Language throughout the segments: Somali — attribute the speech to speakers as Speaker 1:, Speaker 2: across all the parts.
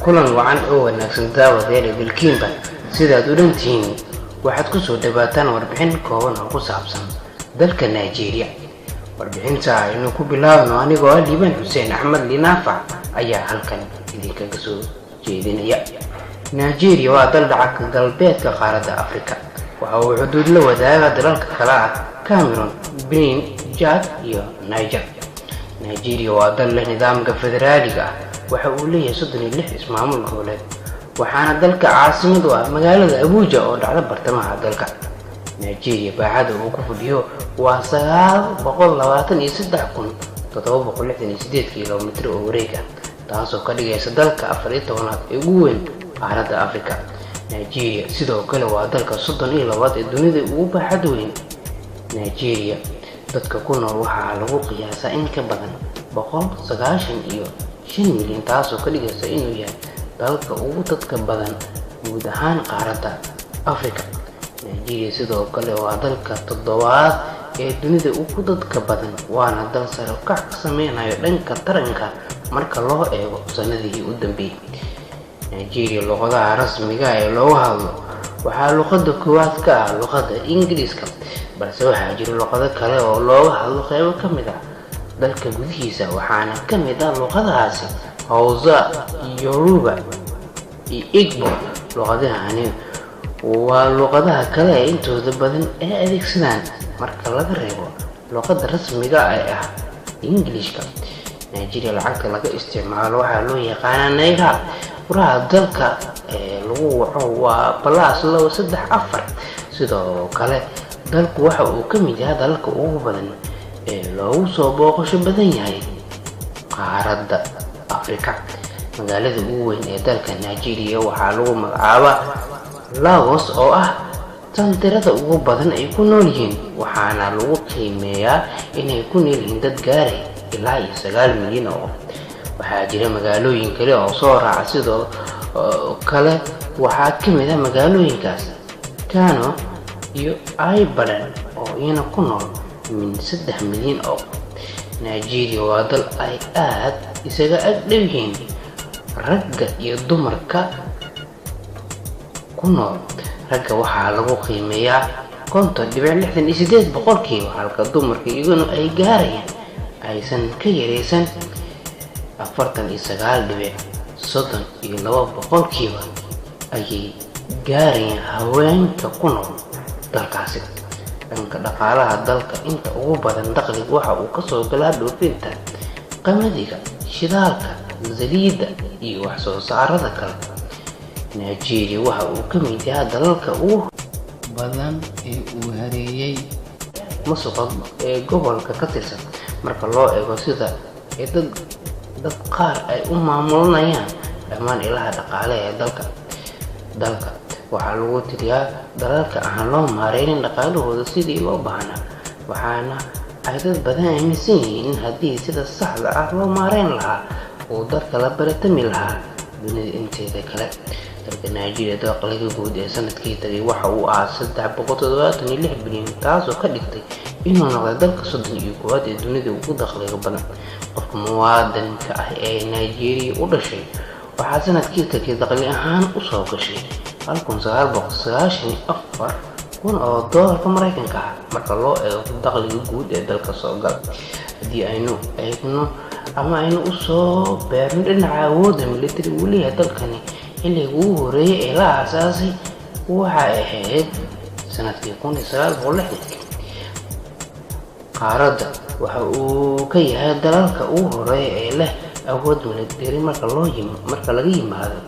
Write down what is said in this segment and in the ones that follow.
Speaker 1: kulan wacan oo wanaagsan daawadeena bilkiinba sidaad u dhantihiin waxaad ku soo dhawaataan warbixin kooban oo ku saabsan dalka Nigeria. warbixinta aynu ku bilaabno anigoo Liban Hussein Ahmed Linafa ayaa halkan idinkaga soo jeedinaya. Nigeria waa dal dhaca galbeedka qaaradda Afrika, waxa uu xuduud la wadaagaa dalalka kale ah Cameroon, Benin, Chad iyo Niger. Nigeria waa dal leh nidaamka federaaliga ah, waxa uu leeyahay 36 ismaamul goboleed, waxaana dalka caasimad u ah magaalada Abuja oo dhacda bartamaha dalka. Nigeria baaxadda uu ku fadhiyo waa 923,768 kiiloomitir oo wareeg ah, taasoo ka dhigaysa dalka 14aad ee ugu weyn qaaradda Afrika. Nigeria sidoo kale waa dalka 32aad ee dunida ugu baaxad weyn. Nigeria dadka ku nool waxaa lagu qiyaasaa in ka badan 195 milyan, taasoo ka dhigaysa inuu yahay dalka ugu dadka badan guud ahaan qaaradda Afrika. Nigeria sidoo kale waa dalka 7aad ee dunida ugu dadka badan, waana dal sare u kac ka sameynaya dhanka taranka marka loo eego sanadihii u dambeeyay. Nigeria luqadaha rasmiga ah ee looga hadlo waxaa luqadda koowaad ka ah luqadda Ingiriiska, balse waxaa jira luqado kale oo looga hadlo qaybo ka mid ah dalka gudihiisa, waxaana ka mid ah luqadahaasi Hausa, Yoruba iyo Igbo. luqadahani waa luqadaha kale ee intooda badan ay adeegsadaan marka laga reebo luqadda rasmiga ah ee ah Ingiriiska. Nigeria lacagta laga isticmaalo waxaa loo yaqaanaa Naira. furaha dalka lagu waco waa +234. sidoo kale dalku waxa uu ka mid yahay dalalka ugu badan ee loogu soo booqasho badan yahay qaaradda Afrika. magaalada ugu weyn ee dalka Nigeria waxaa lagu magacaabaa Lagos oo ah tan tirada ugu badan ay ku nool yihiin, waxaana lagu qiimeeyaa inay ku nool yihiin dad gaaray ilaa 9 milyan oo qof. waxaa jira magaalooyin kale oo soo raaca, sidoo kale waxaa ka mid ah magaalooyinkaas Kano iyo Ibadan oo iyana ku nool min 3 milyan oo qof. Nigeria waa dal ay aad isaga agdhow yihiin ragga iyo dumarka ku nool. ragga waxaa lagu qiimeeyaa 50.68%, halka dumarka iyaguna ay gaarayaan aysan ka yareysan 49.32% ayay gaarayaan haweenka ku nool dalkaasi. dhanka dhaqaalaha dalka inta ugu badan dakhliga waxa uu kasoo galaa dhoofinta qamadiga, shidaalka, saliidda iyo wax soo saarada kale. Nigeria waxa uu ka mid yahay dalalka ugu badan ee uu hareeyay musuqa ee gobolka ka tirsan marka loo eego sida ay dad qaar ay u maamulanayaan dhammaan ilaha dhaqaale ee dalka. waxaa lagu tiriyaa dalalka aan loo maareynin dhaqaalahooda sidii loo baahnaa, waxaana ay dad badan aaminsan yihiin in haddii sida saxda ah loo maareyn lahaa uu dalka la baratami lahaa dunida inteeda kale. dalka Nigeria dakhliga guud ee sanadkii tagay waxa uu ahaa 376 bilyan, taasoo ka dhigtay inuu noqdo dalka 31aad ee dunida ugu dakhliga badan. qofka muwaadinka ah ee Nigeria u dhashay waxaa sanadkii tagay dakhli ahaan u soo gashay 1994 kun oo doolarka Mareykanka ah marka loo eego dakhliga guud ee dalka soo gala. haddii aynu eegno ama aynu u soo beerno dhinaca awoodda military uu leeyahay dalkani, xilligii ugu horeeyay ee la aasaasay waxay ahayd sanadkii 1960. qaaradda waxa uu ka yahay dalalka ugu horeeya ee leh awood military marka laga yimaado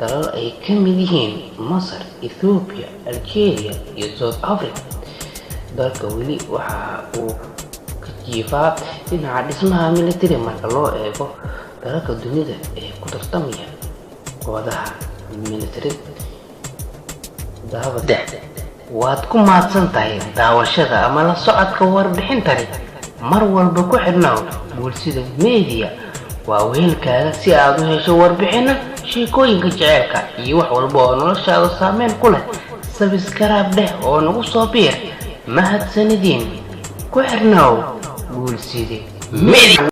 Speaker 1: dalal ay ka mid yihiin Masar, Ethiopia, Algeria iyo South Africa. dalka weli waxa uu ka jiifaa dhinaca dhismaha military marka loo eego dalalka dunida ee ku tartamaya wadaha military. waad ku mahadsan tahay daawashada ama la socodka warbixintani. mar walba ku xidhnaaw Bulshada Media waa weelkaaga si aad u hesho warbixino, sheekooyinka jaceylka iyo wax walba oo noloshaada saameyn ku leh. Subscribe dheh oo nagu soo biir. mahadsanidin. ku xidhnaaw Bulshada Media.